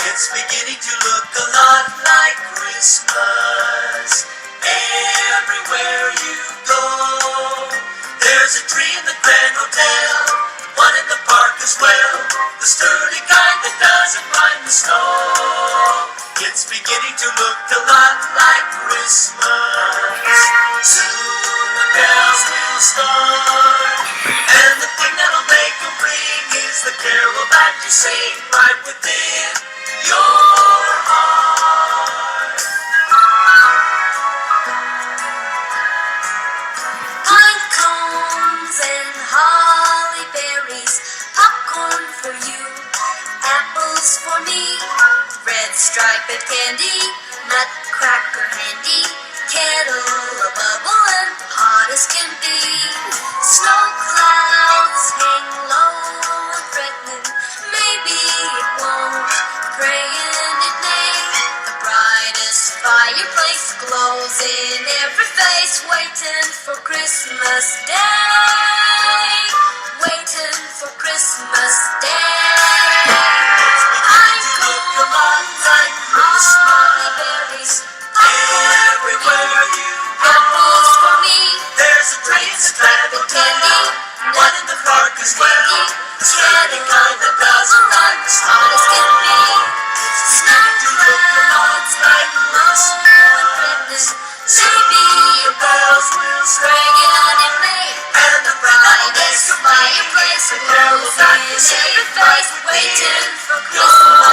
It's beginning to look a lot like Christmas. Everywhere you go, there's a tree in the Grand Hotel, one in the park as well, the sturdy kind that doesn't mind the snow. It's beginning to look a lot like Christmas. Soon the bells will start, and the thing that'll make them ring is the carol that you sing right within your heart. Pine cones and holly berries, popcorn for you, apples for me, red striped candy, nutcracker handy, kettle a bubble and hot as can be. Snow clouds hang low and threatening, maybe it won't, praying it may. The brightest fireplace glows in every face, waiting for Christmas Day, waiting for Christmas Day. I'm going like holly berries, Everywhere you go, apples for me, there's a tree in the Grand Hotel, one in the park as well, the sturdy kind that doesn't mind the snow. hot as can be. Snow clouds like Christmas, Maybe the bells will swing, praying on it may. and the brightest Fireplace fireplace glows glows like in the every same face, waiting for Christmas